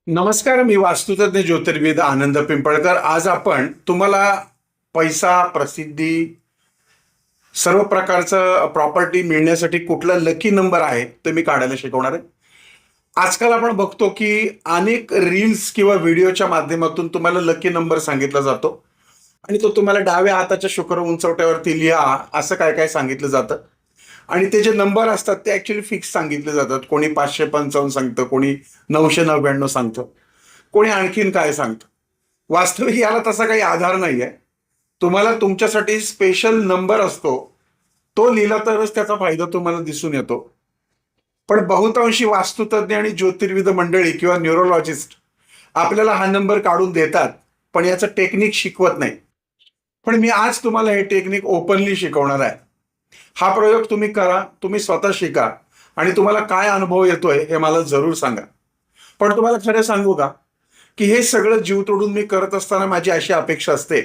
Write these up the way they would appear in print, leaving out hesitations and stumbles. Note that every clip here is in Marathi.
नमस्कार, मी वास्तुतज्ञ ज्योतिर्विद आनंद पिंपळकर. आज आपण तुम्हाला पैसा, प्रसिद्धी, सर्व प्रकारचं प्रॉपर्टी मिळण्यासाठी कुठला लकी नंबर आहे ते मी काढायला शिकवणार आहे. आजकाल आपण बघतो की अनेक रील्स किंवा व्हिडिओच्या माध्यमातून तुम्हाला लकी नंबर सांगितला जातो आणि तो तुम्हाला डाव्या हाताच्या शुक्र उंचवट्यावरती लिहा असं काय काय सांगितलं जातं. आणि ते जे नंबर असतात ते ऍक्च्युली फिक्स सांगितले जातात. कोणी 555 सांगतं, कोणी 999 सांगतं, कोणी आणखीन काय सांगतं. वास्तविक याला तसा काही आधार नाहीये. तुम्हाला तुमच्यासाठी स्पेशल नंबर असतो, तो लिहिला तरच त्याचा फायदा तुम्हाला दिसून येतो. पण बहुतांशी वास्तुतज्ञ आणि ज्योतिर्विद मंडळी किंवा न्यूरोलॉजिस्ट आपल्याला हा नंबर काढून देतात, पण याचं टेक्निक शिकवत नाही. पण मी आज तुम्हाला हे टेक्निक ओपनली शिकवणार आहे. हा प्रयोग तुम्ही करा, तुम्ही स्वतः शिका आणि तुम्हाला काय अनुभव येतोय हे मला जरूर सांगा. पण तुम्हाला खरं सांगू का, की हे सगळं जीव तोडून मी करत असताना माझी अशी अपेक्षा असते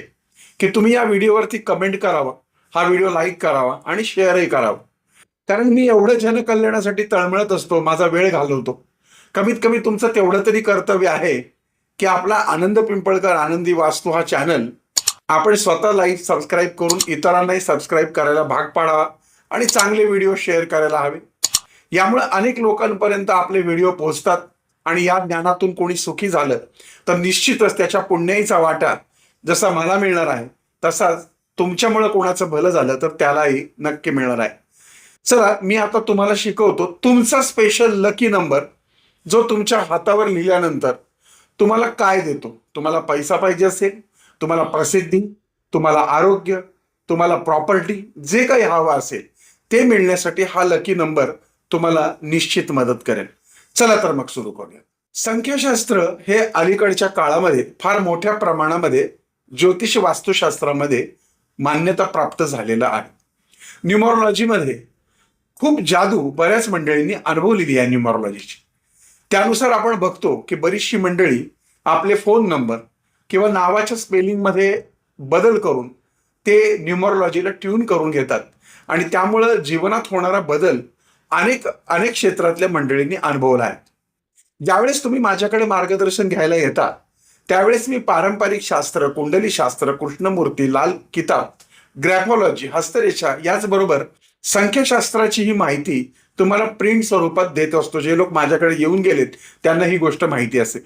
की तुम्ही या व्हिडिओवरती कमेंट करावं, हा व्हिडिओ लाईक करावा आणि शेअरही करावं. कारण मी एवढं जनकल्याणासाठी तळमळत असतो, माझा वेळ घालवतो. कमीत कमी तुमचं तेवढं तरी कर्तव्य आहे की आपला आनंद पिंपळकर आनंदी वास्तू हा चॅनल आपण स्वतः लाईक सबस्क्राईब करून इतरांनाही सबस्क्राईब करायला भाग पाडावा आणि चांगले व्हिडिओ शेअर करायला हवे. यामुळे अनेक लोकांपर्यंत आपले व्हिडिओ पोहोचतात आणि या ज्ञानातून कोणी सुखी झालं तर निश्चितच त्याच्या पुण्याईचा वाटा जसा मला मिळणार आहे, तसाच तुमच्यामुळे कोणाचं भलं झालं तर त्यालाही नक्की मिळणार आहे. चला, मी आता तुम्हाला शिकवतो तुमचा स्पेशल लकी नंबर, जो तुमच्या हातावर लिहिल्यानंतर तुम्हाला काय देतो. तुम्हाला पैसा पाहिजे असेल, तुम्हाला प्रसिद्धी, तुम्हाला आरोग्य, तुम्हाला प्रॉपर्टी, जे काही हवं असेल ते मिळण्यासाठी हा लकी नंबर तुम्हाला निश्चित मदत करेल. चला तर मग सुरू करूया. संख्याशास्त्र हे अलीकडच्या काळामध्ये फार मोठ्या प्रमाणामध्ये ज्योतिष वास्तुशास्त्रामध्ये मान्यता प्राप्त झालेलं आहे. न्यूमरोलॉजीमध्ये खूप जादू बऱ्याच मंडळींनी अनुभवलेली आहे न्यूमरोलॉजीची. त्यानुसार आपण बघतो की बरीचशी मंडळी आपले फोन नंबर किंवा नावाच्या स्पेलिंगमध्ये बदल करून ते न्यूमरोलॉजीला ट्यून करून घेतात आणि त्यामुळं जीवनात होणारा बदल अनेक अनेक क्षेत्रातल्या मंडळींनी अनुभवला आहे. ज्यावेळेस तुम्ही माझ्याकडे मार्गदर्शन घ्यायला येता त्यावेळेस मी पारंपरिक शास्त्र, कुंडली शास्त्र, कृष्णमूर्ती, लाल किताब, ग्रॅफॉलॉजी, हस्तरेषा याचबरोबर संख्याशास्त्राची ही माहिती तुम्हाला प्रिंट स्वरूपात देत असतो. जे लोक माझ्याकडे येऊन गेलेत त्यांना ही गोष्ट माहिती असेल.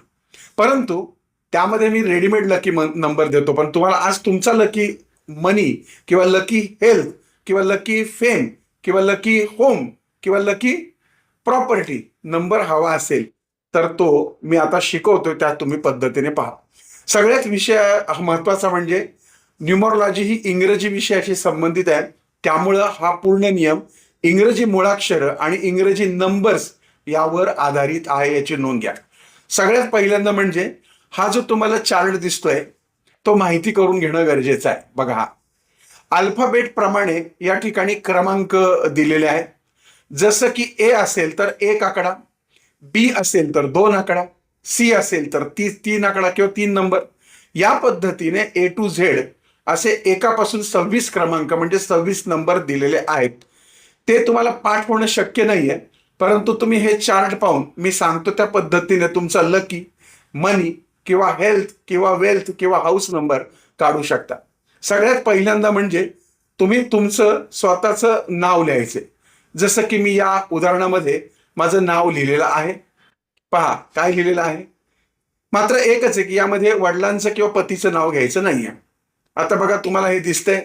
परंतु त्यामध्ये मी रेडीमेड लकी नंबर देतो. पण तुम्हाला आज तुमचा लकी मनी किंवा लकी हेल्थ किंवा लकी फेम किंवा लकी होम किंवा लकी प्रॉपर्टी नंबर हवा असेल तर तो मी आता शिकवतोय, त्या तुम्ही पद्धतीने पहा. सगळ्यात विषय महत्वाचा म्हणजे न्यूमरोलॉजी ही इंग्रजी विषयाशी संबंधित आहे. त्यामुळं हा पूर्ण नियम इंग्रजी मुळाक्षरं आणि इंग्रजी नंबर्स यावर आधारित आहे, याची नोंद घ्या. सगळ्यात पहिल्यांदा म्हणजे हा जो तुम्हाला चार्ट दिसतोय तो माहिती करून घेणं गरजेचं आहे. बघा, हा अल्फाबेट प्रमाणे या ठिकाणी क्रमांक दिलेले आहेत. जसं की ए असेल तर 1 आकडा, बी असेल तर 2 आकडा, सी असेल तर 3 आकडा किंवा 3 नंबर. या पद्धतीने ए टू झेड असे एकापासून 26 क्रमांक म्हणजे 26 नंबर दिलेले आहेत. ते तुम्हाला पाठ होणं शक्य नाहीये, परंतु तुम्ही हे चार्ट पाहून मी सांगतो त्या पद्धतीने तुमचा लकी, मनी किंवा हेल्थ किंवा वेल्थ किंवा हाऊस नंबर काढू शकता. सगळ्यात पहिल्यांदा म्हणजे तुम्ही तुमचं स्वतःचं नाव लिहायचे. जसं की मी या उदाहरणामध्ये माझं नाव लिहिलेलं आहे. पहा काय लिहिलेलं आहे. मात्र एकच आहे की यामध्ये वडिलांचं किंवा पतीचं नाव घ्यायचं नाहीये. आता बघा, तुम्हाला हे दिसतंय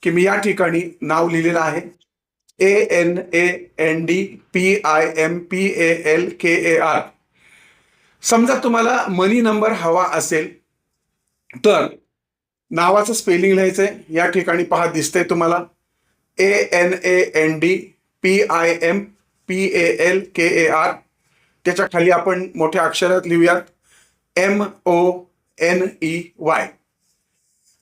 की मी या ठिकाणी नाव लिहिलेलं आहे ANANDPIMPALKAR. समजा तुम्हाला मनी नंबर हवा असेल तर नावाचं स्पेलिंग लिहायचंय. या ठिकाणी पहा दिसतंय तुम्हाला ANANDPIMPALKAR. त्याच्या खाली आपण मोठ्या अक्षरात लिहूयात MONEY.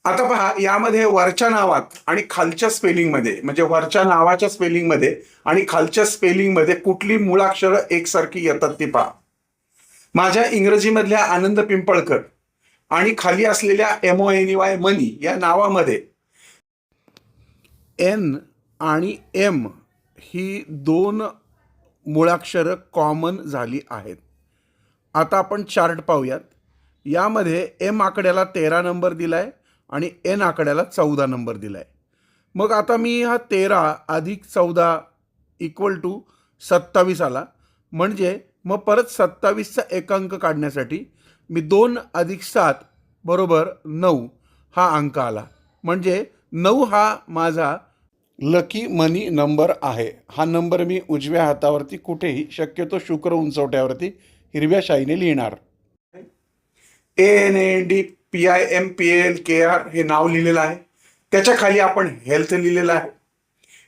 आता पहा, यामध्ये वरच्या नावात आणि खालच्या स्पेलिंगमध्ये म्हणजे वरच्या नावाच्या स्पेलिंगमध्ये आणि खालच्या स्पेलिंगमध्ये कुठली मुळाक्षरं एकसारखी येतात ती पहा. माझ्या इंग्रजीमधल्या आनंद पिंपळकर आणि खाली असलेल्या MONEY मनी या नावामध्ये एन आणि एम ही 2 मुळाक्षरं कॉमन झाली आहेत आता आपण चार्ट पाहूयात. यामध्ये एम आकड्याला 13 नंबर दिला आहे आणि एन आकड्याला 14 नंबर दिला आहे. मग आता मी हा 13 अधिक 14 इक्वल टू 27 आला. म्हणजे मग परत 27चा एकांक काढण्यासाठी मी 2 अधिक 7 बरोबर 9 हा अंक आला. म्हणजे 9 हा माझा लकी मनी नंबर आहे. हा नंबर मी उजव्या हातावरती कुठेही, शक्यतो शुक्र उंचवट्यावरती हिरव्या शाईने लिहिणार. ANANDPIMPALKR हे नाव लिहिलेलं आहे. त्याच्या खाली आपण हेल्थ लिहिलेलं आहे.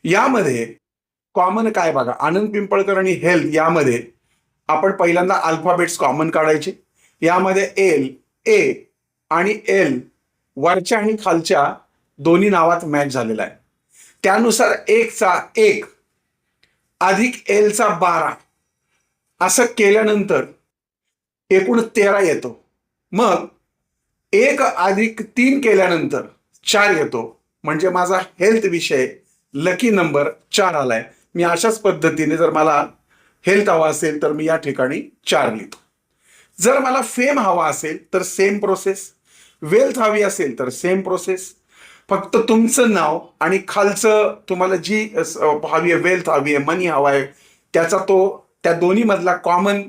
यामध्ये कॉमन काय बघा, आनंद पिंपळकर आणि हेल्थ यामध्ये आपण पहिल्यांदा अल्फाबेट्स कॉमन काढायचे. यामध्ये एल, ए आणि एल वरच्या आणि खालच्या दोन्ही नावात मॅच झालेला आहे. त्यानुसार 1चा 1 अधिक एलचा 12 असं केल्यानंतर एकूण 13 येतो. मग 1 अधिक 3 केल्यानंतर 4 येतो. म्हणजे माझा हेल्थ विषय लकी नंबर 4 आलाय. मी अशाच पद्धतीने जर मला हेल्थ हवा असेल तर मी या ठिकाणी 4 लिहितो. जर मला फेम हवा असेल तर सेम प्रोसेस, वेल्थ हवी असेल तर सेम प्रोसेस. फक्त तुमचं नाव आणि खालचं तुम्हाला जी हवी आहे, वेल्थ हवी आहे, मनी हवा आहे, त्याचा त्या दोन्ही मधला कॉमन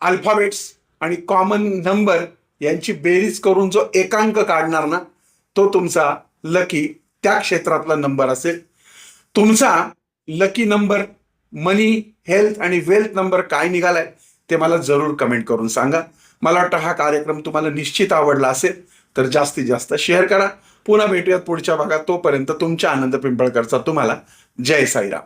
अल्फाबेट्स आणि कॉमन नंबर यांची बेरीज करून जो एकांक काढणार ना, तो तुमचा लकी त्या क्षेत्रातला नंबर असेल. तुमचा लकी नंबर, मनी, हेल्थ आणि वेल्थ नंबर काय निघालाय ते मला जरूर कमेंट करून सांगा. मला वाटतं हा कार्यक्रम तुम्हाला निश्चित आवडला असेल तर जास्तीत जास्त शेअर करा. पुन्हा भेटूयात पुढच्या भागात. तोपर्यंत तुमच्या आनंद पिंपळकरचा तुम्हाला जय साईराम.